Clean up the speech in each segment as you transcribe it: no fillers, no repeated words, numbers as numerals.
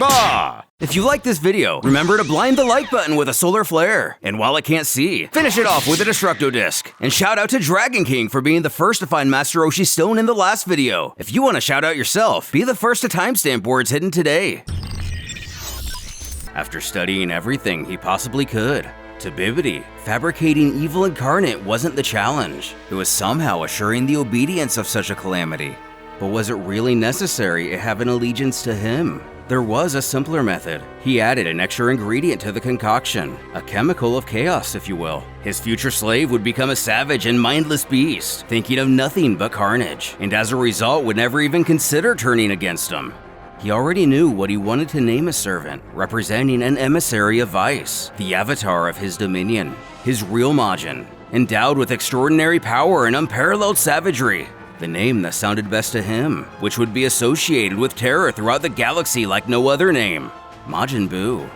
Bah! If you like this video, remember to blind the like button with a solar flare. And while it can't see, finish it off with a Destructo Disc. And shout out to Dragon King for being the first to find Master Roshi's stone in the last video. If you want to shout out yourself, be the first to timestamp where it's hidden today. After studying everything he possibly could, to Bibidi, fabricating evil incarnate wasn't the challenge. It was somehow assuring the obedience of such a calamity. But was it really necessary to have an allegiance to him? There was a simpler method. He added an extra ingredient to the concoction, a chemical of chaos, if you will. His future slave would become a savage and mindless beast, thinking of nothing but carnage, and as a result would never even consider turning against him. He already knew what he wanted to name his servant, representing an emissary of vice, the avatar of his dominion, his real MAJIN, endowed with extraordinary power and unparalleled savagery. The name that sounded best to him, which would be associated with terror throughout the galaxy like no other name, Majin Buu.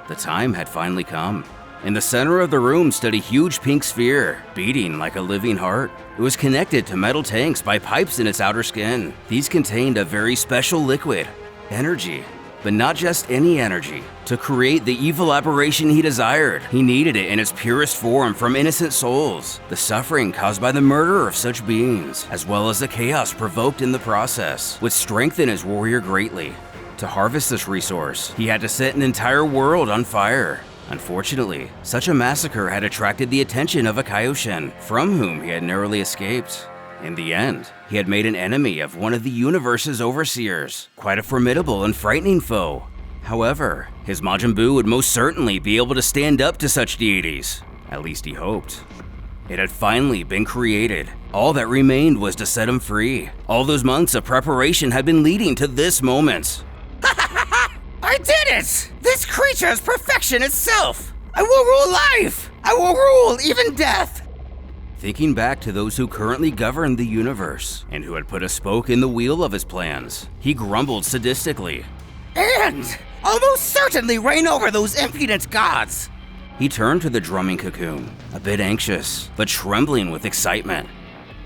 The time had finally come. In the center of the room stood a huge pink sphere, beating like a living heart. It was connected to metal tanks by pipes in its outer skin. These contained a very special liquid, energy. But not just any energy. To create the evil aberration he desired, he needed it in its purest form from innocent souls. The suffering caused by the murder of such beings, as well as the chaos provoked in the process, would strengthen his warrior greatly. To harvest this resource, he had to set an entire world on fire. Unfortunately, such a massacre had attracted the attention of a Kaioshin, from whom he had narrowly escaped. In the end, he had made an enemy of one of the universe's overseers, quite a formidable and frightening foe. However, his Majin Buu would most certainly be able to stand up to such deities. At least he hoped. It had finally been created. All that remained was to set him free. All those months of preparation had been leading to this moment. I did it! This creature is perfection itself! I will rule life! I will rule even death! Thinking back to those who currently governed the universe, and who had put a spoke in the wheel of his plans, he grumbled sadistically. And I'll most certainly reign over those impudent gods! He turned to the drumming cocoon, a bit anxious, but trembling with excitement.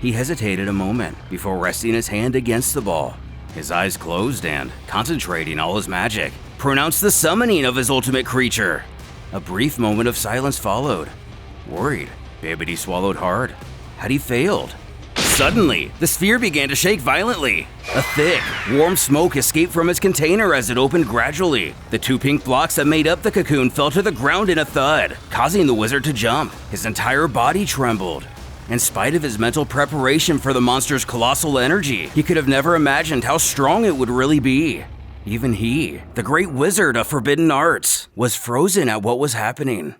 He hesitated a moment before resting his hand against the ball. His eyes closed and, concentrating all his magic, pronounced the summoning of his ultimate creature. A brief moment of silence followed. Worried, Bibidi swallowed hard. Had he failed? Suddenly, the sphere began to shake violently. A thick, warm smoke escaped from its container as it opened gradually. The two pink blocks that made up the cocoon fell to the ground in a thud, causing the wizard to jump. His entire body trembled. In spite of his mental preparation for the monster's colossal energy, he could have never imagined how strong it would really be. Even he, the great wizard of forbidden arts, was frozen at what was happening.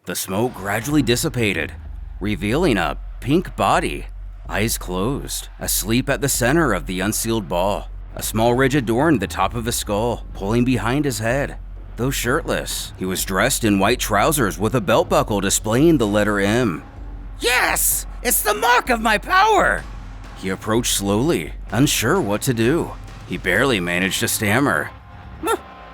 The smoke gradually dissipated, revealing a pink body, eyes closed, asleep at the center of the unsealed ball. A small ridge adorned the top of his skull, pulling behind his head. Though shirtless, he was dressed in white trousers with a belt buckle displaying the letter M. Yes! It's the mark of my power! He approached slowly, unsure what to do. He barely managed to stammer.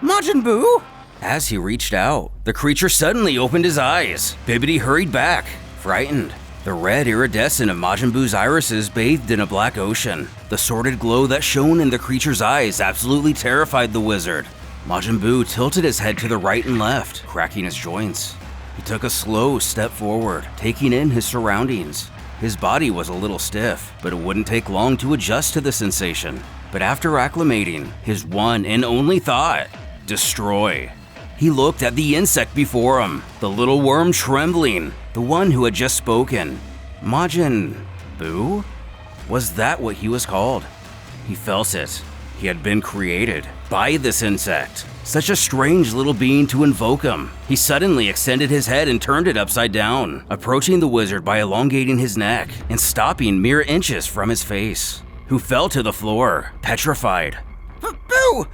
Majin Buu? As he reached out, the creature suddenly opened his eyes. Bibidi hurried back, frightened. The red iridescent of Majin Buu's irises bathed in a black ocean. The sordid glow that shone in the creature's eyes absolutely terrified the wizard. Majin Buu tilted his head to the right and left, cracking his joints. He took a slow step forward, taking in his surroundings. His body was a little stiff, but it wouldn't take long to adjust to the sensation. But after acclimating, his one and only thought, destroy. He looked at the insect before him, the little worm trembling, the one who had just spoken. Majin Buu? Was that what he was called? He felt it. He had been created by this insect. Such a strange little being to invoke him. He suddenly extended his head and turned it upside down, approaching the wizard by elongating his neck and stopping mere inches from his face, who fell to the floor, petrified. Buu!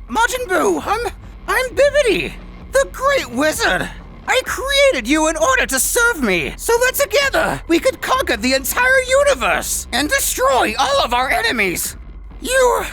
Majin Buu, I'm Bibidi, the great wizard. I created you in order to serve me, so that together we could conquer the entire universe and destroy all of our enemies. You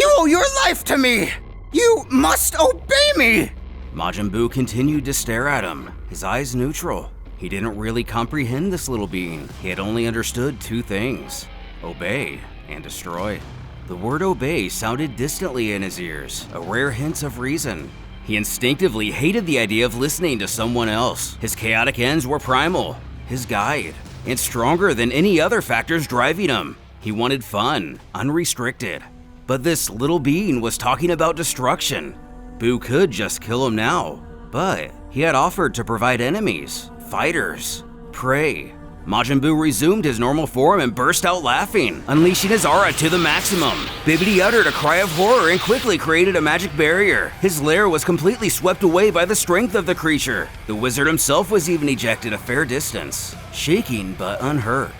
owe your life to me. You must obey me! Majin Buu continued to stare at him, his eyes neutral. He didn't really comprehend this little being. He had only understood two things: obey and destroy. The word obey sounded distantly in his ears, a rare hint of reason. He instinctively hated the idea of listening to someone else. His chaotic ends were primal, his guide, and stronger than any other factors driving him. He wanted fun, unrestricted. But this little being was talking about destruction. Buu could just kill him now, but he had offered to provide enemies, fighters, prey. Majin Buu resumed his normal form and burst out laughing, unleashing his aura to the maximum. Bibidi uttered a cry of horror and quickly created a magic barrier. His lair was completely swept away by the strength of the creature. The wizard himself was even ejected a fair distance, shaking but unhurt.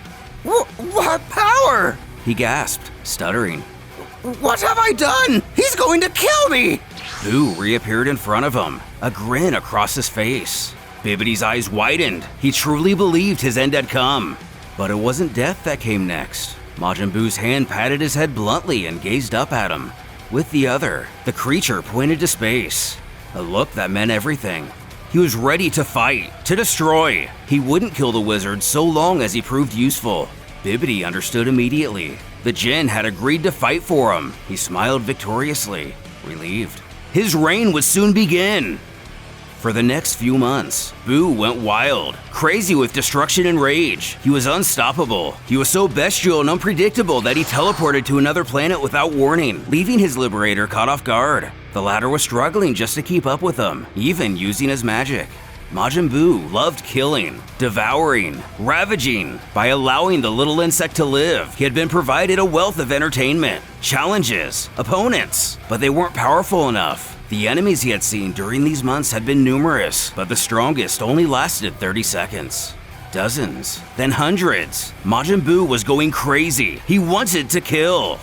What power? He gasped, stuttering. What have I done? He's going to kill me! Buu reappeared in front of him, a grin across his face. Bibidi's eyes widened. He truly believed his end had come. But it wasn't death that came next. Majin Buu's hand patted his head bluntly and gazed up at him. With the other, the creature pointed to space, a look that meant everything. He was ready to fight, to destroy. He wouldn't kill the wizard so long as he proved useful. Bibidi understood immediately. The Jinn had agreed to fight for him. He smiled victoriously, relieved. His reign would soon begin. For the next few months, Buu went wild, crazy with destruction and rage. He was unstoppable. He was so bestial and unpredictable that he teleported to another planet without warning, leaving his liberator caught off guard. The latter was struggling just to keep up with him, even using his magic. Majin Buu loved killing, devouring, ravaging. By allowing the little insect to live, he had been provided a wealth of entertainment, challenges, opponents, but they weren't powerful enough. The enemies he had seen during these months had been numerous, but the strongest only lasted 30 seconds. Dozens, then hundreds. Majin Buu was going crazy. He wanted to kill.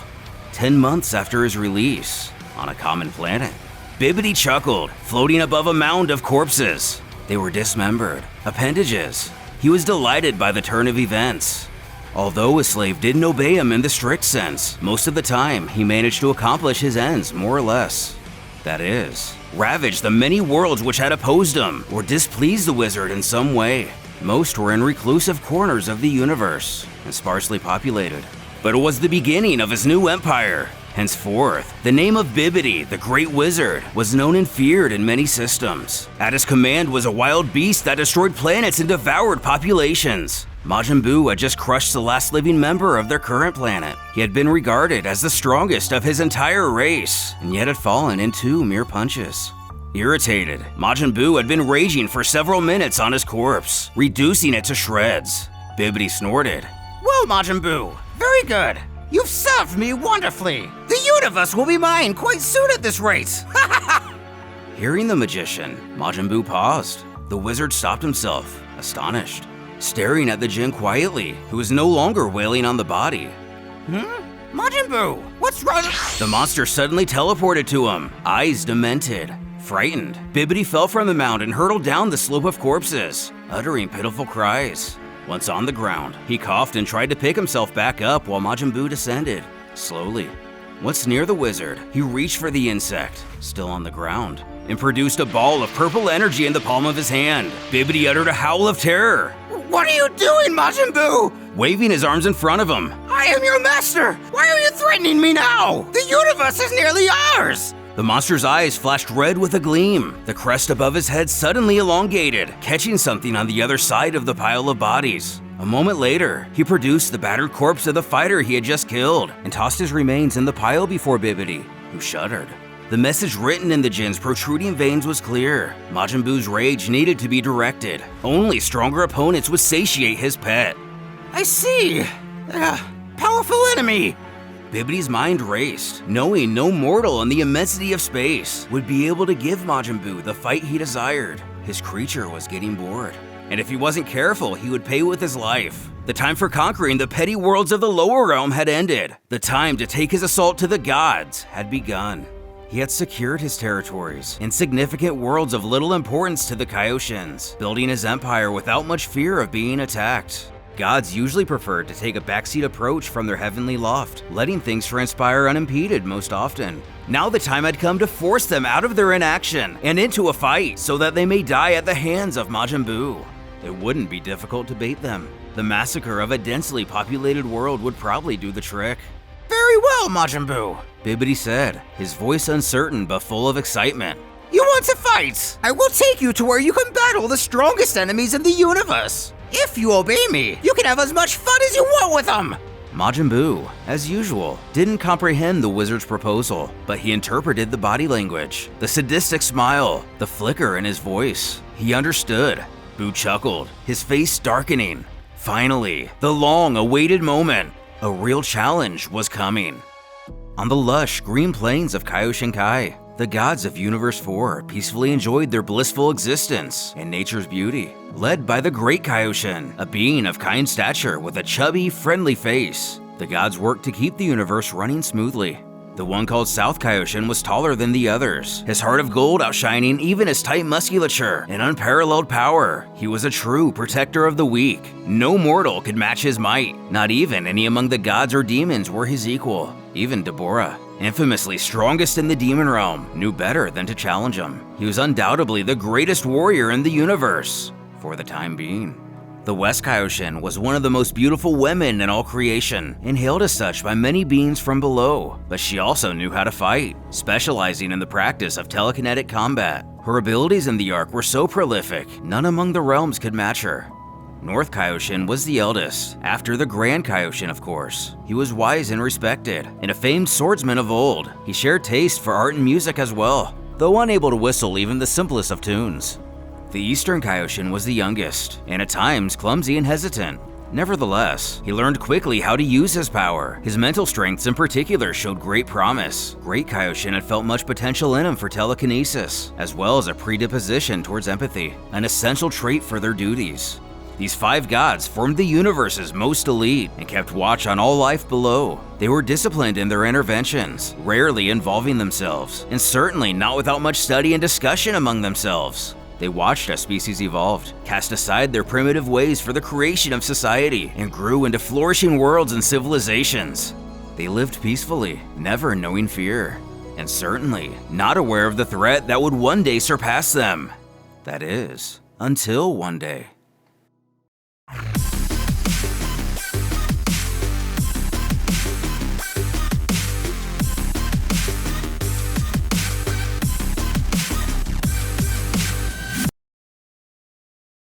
10 months after his release, on a common planet, Bibidi chuckled, floating above a mound of corpses. They were dismembered, appendages. He was delighted by the turn of events. Although his slave didn't obey him in the strict sense, most of the time he managed to accomplish his ends more or less. That is, ravage the many worlds which had opposed him or displeased the wizard in some way. Most were in reclusive corners of the universe and sparsely populated. But it was the beginning of his new empire. Henceforth, the name of Bibidi, the Great Wizard, was known and feared in many systems. At his command was a wild beast that destroyed planets and devoured populations. Majin Buu had just crushed the last living member of their current planet. He had been regarded as the strongest of his entire race, and yet had fallen in 2 mere punches. Irritated, Majin Buu had been raging for several minutes on his corpse, reducing it to shreds. Bibidi snorted. Well, Majin Buu, very good. You've served me wonderfully. The universe will be mine quite soon at this rate. Hearing the magician, Majin Buu paused. The wizard stopped himself, astonished, staring at the Jinn quietly, who was no longer wailing on the body. Majin Buu, what's wrong? The monster suddenly teleported to him, eyes demented. Frightened, Bibidi fell from the mound and hurtled down the slope of corpses, uttering pitiful cries. Once on the ground, he coughed and tried to pick himself back up while Majin Buu descended, slowly. Once near the wizard, he reached for the insect, still on the ground, and produced a ball of purple energy in the palm of his hand. Bibidi uttered a howl of terror. What are you doing, Majin Buu? Waving his arms in front of him. I am your master! Why are you threatening me now? The universe is nearly ours! The monster's eyes flashed red with a gleam. The crest above his head suddenly elongated, catching something on the other side of the pile of bodies. A moment later, he produced the battered corpse of the fighter he had just killed and tossed his remains in the pile before Bibidi, who shuddered. The message written in the Jinn's protruding veins was clear. Majin Buu's rage needed to be directed. Only stronger opponents would satiate his pet. I see. Powerful enemy. Bibidi's mind raced, knowing no mortal in the immensity of space would be able to give Majin Buu the fight he desired. His creature was getting bored, and if he wasn't careful, he would pay with his life. The time for conquering the petty worlds of the lower realm had ended. The time to take his assault to the gods had begun. He had secured his territories, insignificant worlds of little importance to the Kaioshins, building his empire without much fear of being attacked. Gods usually preferred to take a backseat approach from their heavenly loft, letting things transpire unimpeded most often. Now the time had come to force them out of their inaction and into a fight so that they may die at the hands of Majin Buu. It wouldn't be difficult to bait them. The massacre of a densely populated world would probably do the trick. Very well, Majin Buu. Bibidi said, his voice uncertain but full of excitement. You want to fight? I will take you to where you can battle the strongest enemies in the universe. If you obey me, you can have as much fun as you want with them. Majin Buu, as usual, didn't comprehend the wizard's proposal, but he interpreted the body language, the sadistic smile, the flicker in his voice. He understood. Buu chuckled, his face darkening. Finally, the long-awaited moment. A real challenge was coming. On the lush green plains of Kaioshinkai, the gods of Universe 4 peacefully enjoyed their blissful existence in nature's beauty. Led by the Great Kaioshin, a being of kind stature with a chubby, friendly face, the gods worked to keep the universe running smoothly. The one called South Kaioshin was taller than the others, his heart of gold outshining even his tight musculature and unparalleled power. He was a true protector of the weak. No mortal could match his might. Not even any among the gods or demons were his equal. Even Deborah, infamously strongest in the demon realm, knew better than to challenge him. He was undoubtedly the greatest warrior in the universe, for the time being. The West Kaioshin was one of the most beautiful women in all creation, and hailed as such by many beings from below, but she also knew how to fight, specializing in the practice of telekinetic combat. Her abilities in the arc were so prolific, none among the realms could match her. North Kaioshin was the eldest, after the Grand Kaioshin of course. He was wise and respected, and a famed swordsman of old. He shared taste for art and music as well, though unable to whistle even the simplest of tunes. The Eastern Kaioshin was the youngest, and at times clumsy and hesitant. Nevertheless, he learned quickly how to use his power. His mental strengths in particular showed great promise. Great Kaioshin had felt much potential in him for telekinesis, as well as a predisposition towards empathy, an essential trait for their duties. These 5 gods formed the universe's most elite and kept watch on all life below. They were disciplined in their interventions, rarely involving themselves, and certainly not without much study and discussion among themselves. They watched as species evolved, cast aside their primitive ways for the creation of society, and grew into flourishing worlds and civilizations. They lived peacefully, never knowing fear, and certainly not aware of the threat that would one day surpass them. That is, until one day.